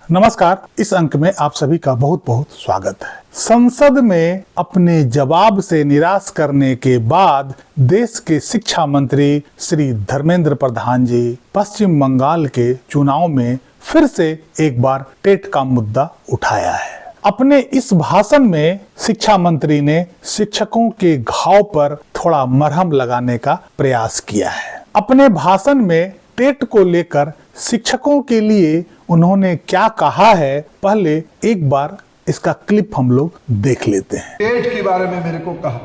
नमस्कार। इस अंक में आप सभी का बहुत बहुत स्वागत है। संसद में अपने जवाब से निराश करने के बाद देश के शिक्षा मंत्री श्री धर्मेंद्र प्रधान जी पश्चिम बंगाल के चुनाव में फिर से एक बार टेट का मुद्दा उठाया है। अपने इस भाषण में शिक्षा मंत्री ने शिक्षकों के घाव पर थोड़ा मरहम लगाने का प्रयास किया है। अपने भाषण में टेट को लेकर शिक्षकों के लिए उन्होंने क्या कहा है, पहले एक बार इसका क्लिप हम लोग देख लेते हैं। टेट के बारे में मेरे को कहा,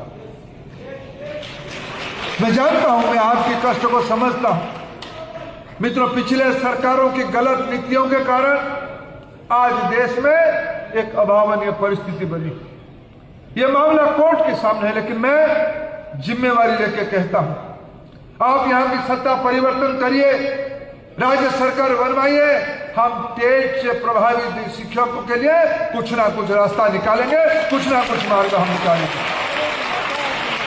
मैं जानता हूं, मैं आपके कष्ट को समझता हूं। मित्रों, पिछले सरकारों की गलत नीतियों के कारण आज देश में एक अभावनीय परिस्थिति बनी। यह मामला कोर्ट के सामने है, लेकिन मैं जिम्मेवारी लेकर कहता हूं, आप यहां की सत्ता परिवर्तन करिए, राज्य सरकार बनवाइए, हम टेट से प्रभावित शिक्षकों के लिए कुछ ना कुछ रास्ता निकालेंगे, कुछ ना कुछ मार्ग हम निकालेंगे।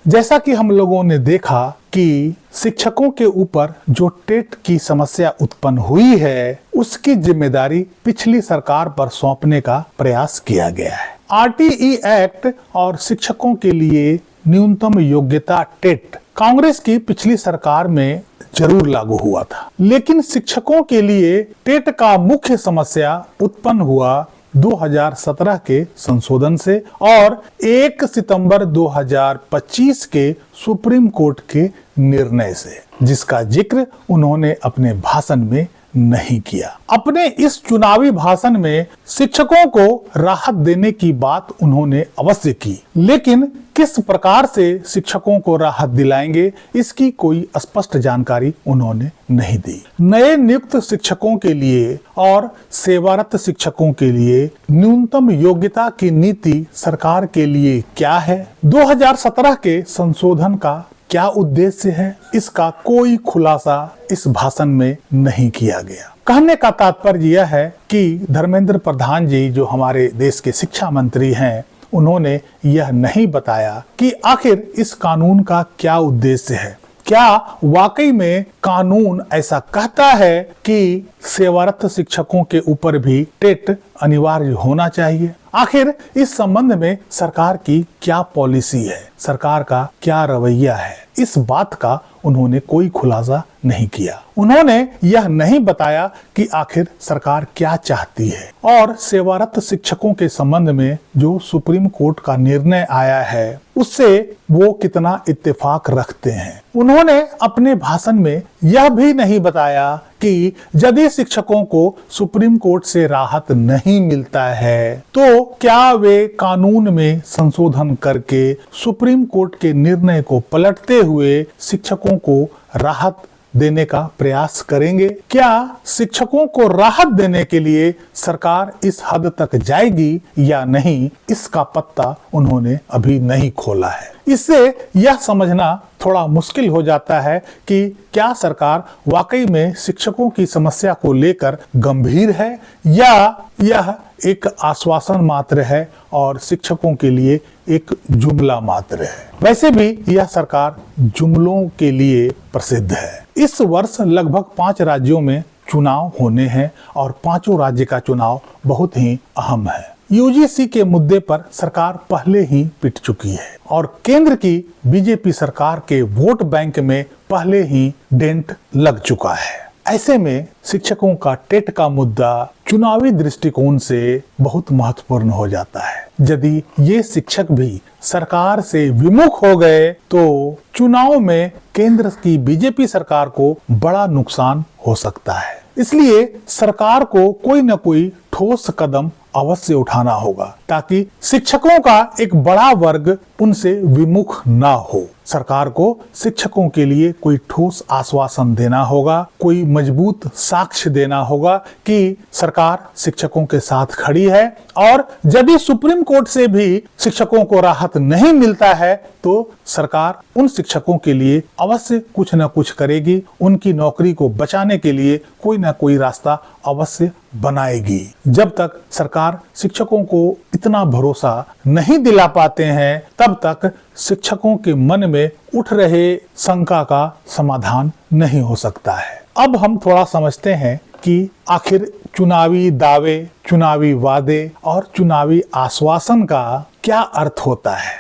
जैसा कि हम लोगों ने देखा कि शिक्षकों के ऊपर जो टेट की समस्या उत्पन्न हुई है, उसकी जिम्मेदारी पिछली सरकार पर सौंपने का प्रयास किया गया है। आरटीई एक्ट और शिक्षकों के लिए न्यूनतम योग्यता टेट कांग्रेस की पिछली सरकार में जरूर लागू हुआ था, लेकिन शिक्षकों के लिए टेट का मुख्य समस्या उत्पन्न हुआ 2017 के संशोधन से और 1 सितंबर 2025 के सुप्रीम कोर्ट के निर्णय से, जिसका जिक्र उन्होंने अपने भाषण में नहीं किया। अपने इस चुनावी भाषण में शिक्षकों को राहत देने की बात उन्होंने अवश्य की, लेकिन किस प्रकार से शिक्षकों को राहत दिलाएंगे, इसकी कोई स्पष्ट जानकारी उन्होंने नहीं दी। नए नियुक्त शिक्षकों के लिए और सेवारत शिक्षकों के लिए न्यूनतम योग्यता की नीति सरकार के लिए क्या है? 2017 के संशोधन का क्या उद्देश्य है? इसका कोई खुलासा इस भाषण में नहीं किया गया। कहने का तात्पर्य यह है कि धर्मेंद्र प्रधान जी, जो हमारे देश के शिक्षा मंत्री हैं, उन्होंने यह नहीं बताया कि आखिर इस कानून का क्या उद्देश्य है। क्या वाकई में कानून ऐसा कहता है कि सेवारत शिक्षकों के ऊपर भी टेट अनिवार्य होना चाहिए? आखिर इस संबंध में सरकार की क्या पॉलिसी है, सरकार का क्या रवैया है, इस बात का उन्होंने कोई खुलासा नहीं किया। उन्होंने यह नहीं बताया कि आखिर सरकार क्या चाहती है और सेवारत शिक्षकों के संबंध में जो सुप्रीम कोर्ट का निर्णय आया है, उससे वो कितना इत्तेफाक रखते हैं। उन्होंने अपने भाषण में यह भी नहीं बताया कि यदि शिक्षकों को सुप्रीम कोर्ट से राहत नहीं मिलता है, तो क्या वे कानून में संशोधन करके सुप्रीम कोर्ट के निर्णय को पलटते हुए शिक्षकों को राहत देने का प्रयास करेंगे? क्या शिक्षकों को राहत देने के लिए सरकार इस हद तक जाएगी या नहीं, इसका पत्ता उन्होंने अभी नहीं खोला है। इससे यह समझना थोड़ा मुश्किल हो जाता है कि क्या सरकार वाकई में शिक्षकों की समस्या को लेकर गंभीर है या यह एक आश्वासन मात्र है और शिक्षकों के लिए एक जुमला मात्र है। वैसे भी यह सरकार जुमलों के लिए प्रसिद्ध है। इस वर्ष लगभग 5 राज्यों में चुनाव होने हैं और 5 राज्य का चुनाव बहुत ही अहम है। यूजीसी के मुद्दे पर सरकार पहले ही पिट चुकी है और केंद्र की बीजेपी सरकार के वोट बैंक में पहले ही डेंट लग चुका है। ऐसे में शिक्षकों का टेट का मुद्दा चुनावी दृष्टिकोण से बहुत महत्वपूर्ण हो जाता है। यदि ये शिक्षक भी सरकार से विमुख हो गए तो चुनाव में केंद्र की बीजेपी सरकार को बड़ा नुकसान हो सकता है। इसलिए सरकार को कोई न कोई ठोस कदम अवश्य उठाना होगा ताकि शिक्षकों का एक बड़ा वर्ग उनसे विमुख ना हो। सरकार को शिक्षकों के लिए कोई ठोस आश्वासन देना होगा, कोई मजबूत साक्ष्य देना होगा कि सरकार शिक्षकों के साथ खड़ी है और यदि सुप्रीम कोर्ट से भी शिक्षकों को राहत नहीं मिलता है तो सरकार उन शिक्षकों के लिए अवश्य कुछ न कुछ करेगी, उनकी नौकरी को बचाने के लिए कोई न कोई रास्ता अवश्य बनाएगी। जब तक सरकार शिक्षकों को इतना भरोसा नहीं दिला पाते हैं, तब तक शिक्षकों के मन में उठ रहे शंका का समाधान नहीं हो सकता है। अब हम थोड़ा समझते हैं कि आखिर चुनावी दावे, चुनावी वादे और चुनावी आश्वासन का क्या अर्थ होता है?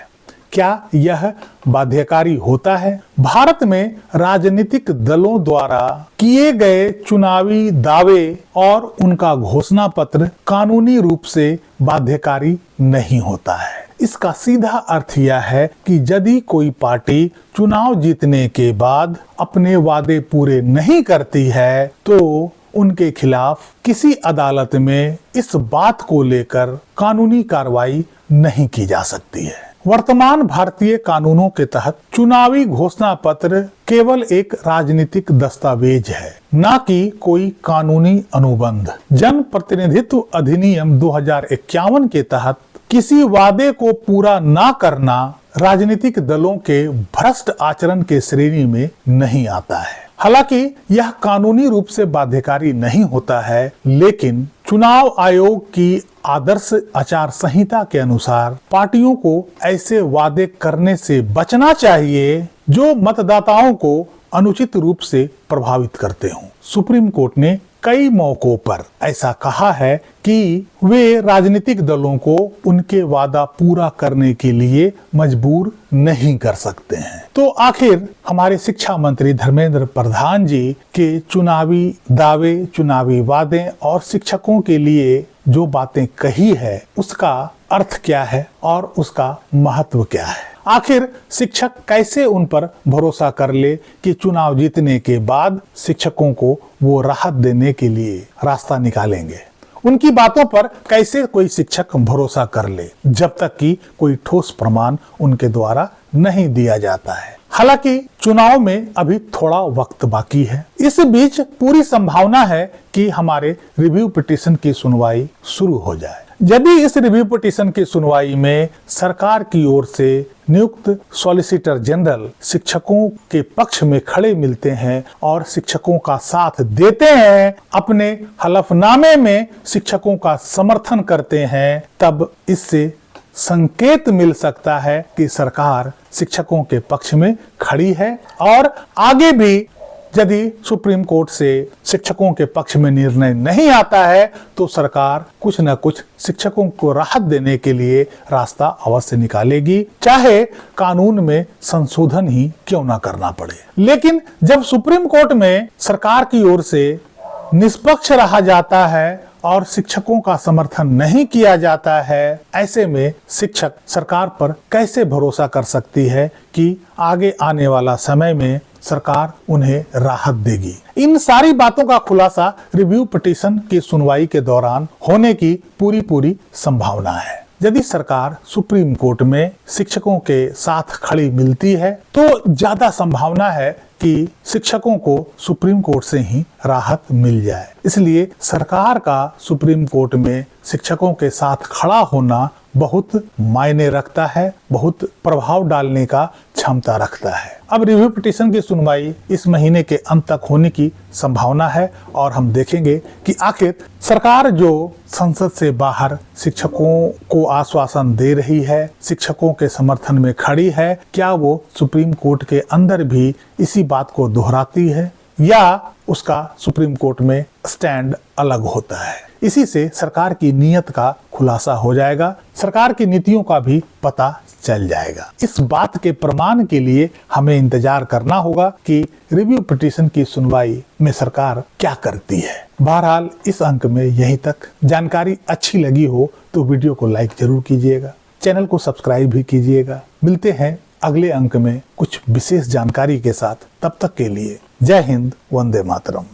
क्या यह बाध्यकारी होता है? भारत में राजनीतिक दलों द्वारा किए गए चुनावी दावे और उनका घोषणा पत्र कानूनी रूप से बाध्यकारी नहीं होता है। इसका सीधा अर्थ यह है कि यदि कोई पार्टी चुनाव जीतने के बाद अपने वादे पूरे नहीं करती है तो उनके खिलाफ किसी अदालत में इस बात को लेकर कानूनी कार्रवाई नहीं की जा सकती है। वर्तमान भारतीय कानूनों के तहत चुनावी घोषणा पत्र केवल एक राजनीतिक दस्तावेज है, न कि कोई कानूनी अनुबंध। जन प्रतिनिधित्व अधिनियम 2051 के तहत किसी वादे को पूरा न करना राजनीतिक दलों के भ्रष्ट आचरण के श्रेणी में नहीं आता है। हालांकि यह कानूनी रूप से बाध्यकारी नहीं होता है, लेकिन चुनाव आयोग की आदर्श आचार संहिता के अनुसार पार्टियों को ऐसे वादे करने से बचना चाहिए जो मतदाताओं को अनुचित रूप से प्रभावित करते हों। सुप्रीम कोर्ट ने कई मौकों पर ऐसा कहा है कि वे राजनीतिक दलों को उनके वादा पूरा करने के लिए मजबूर नहीं कर सकते हैं। तो आखिर हमारे शिक्षा मंत्री धर्मेंद्र प्रधान जी के चुनावी दावे, चुनावी वादे और शिक्षकों के लिए जो बातें कही है उसका अर्थ क्या है और उसका महत्व क्या है? आखिर शिक्षक कैसे उन पर भरोसा कर ले कि चुनाव जीतने के बाद शिक्षकों को वो राहत देने के लिए रास्ता निकालेंगे? उनकी बातों पर कैसे कोई शिक्षक भरोसा कर ले जब तक कि कोई ठोस प्रमाण उनके द्वारा नहीं दिया जाता है? हालांकि चुनाव में अभी थोड़ा वक्त बाकी है। इस बीच पूरी संभावना है कि हमारे रिव्यू पिटीशन की सुनवाई शुरू हो जाए। यदि इस रिव्यू पिटीशन की सुनवाई में सरकार की ओर से नियुक्त सॉलिसिटर जनरल शिक्षकों के पक्ष में खड़े मिलते हैं और शिक्षकों का साथ देते हैं, अपने हलफनामे में शिक्षकों का समर्थन करते हैं, तब इससे संकेत मिल सकता है कि सरकार शिक्षकों के पक्ष में खड़ी है और आगे भी यदि सुप्रीम कोर्ट से शिक्षकों के पक्ष में निर्णय नहीं आता है तो सरकार कुछ न कुछ शिक्षकों को राहत देने के लिए रास्ता अवश्य निकालेगी, चाहे कानून में संशोधन ही क्यों ना करना पड़े। लेकिन जब सुप्रीम कोर्ट में सरकार की ओर से निष्पक्ष रहा जाता है और शिक्षकों का समर्थन नहीं किया जाता है, ऐसे में शिक्षक सरकार पर कैसे भरोसा कर सकती है कि आगे आने वाला समय में सरकार उन्हें राहत देगी? इन सारी बातों का खुलासा रिव्यू पिटीशन की सुनवाई के दौरान होने की पूरी संभावना है। यदि सरकार सुप्रीम कोर्ट में शिक्षकों के साथ खड़ी मिलती है तो ज्यादा संभावना है कि शिक्षकों को सुप्रीम कोर्ट से ही राहत मिल जाए। इसलिए सरकार का सुप्रीम कोर्ट में शिक्षकों के साथ खड़ा होना बहुत मायने रखता है, बहुत प्रभाव डालने का क्षमता रखता है। अब रिव्यू पिटीशन की सुनवाई इस महीने के अंत तक होने की संभावना है और हम देखेंगे कि आखिर सरकार जो संसद से बाहर शिक्षकों को आश्वासन दे रही है, शिक्षकों के समर्थन में खड़ी है, क्या वो सुप्रीम कोर्ट के अंदर भी इसी बात को दोहराती है या उसका सुप्रीम कोर्ट में स्टैंड अलग होता है? इसी से सरकार की नीयत का खुलासा हो जाएगा, सरकार की नीतियों का भी पता चल जाएगा। इस बात के प्रमाण के लिए हमें इंतजार करना होगा कि रिव्यू पिटीशन की सुनवाई में सरकार क्या करती है। बहरहाल इस अंक में यहीं तक। जानकारी अच्छी लगी हो तो वीडियो को लाइक जरूर कीजिएगा, चैनल को सब्सक्राइब भी कीजिएगा। मिलते हैं अगले अंक में कुछ विशेष जानकारी के साथ। तब तक के लिए जय हिंद, वंदे मातरम।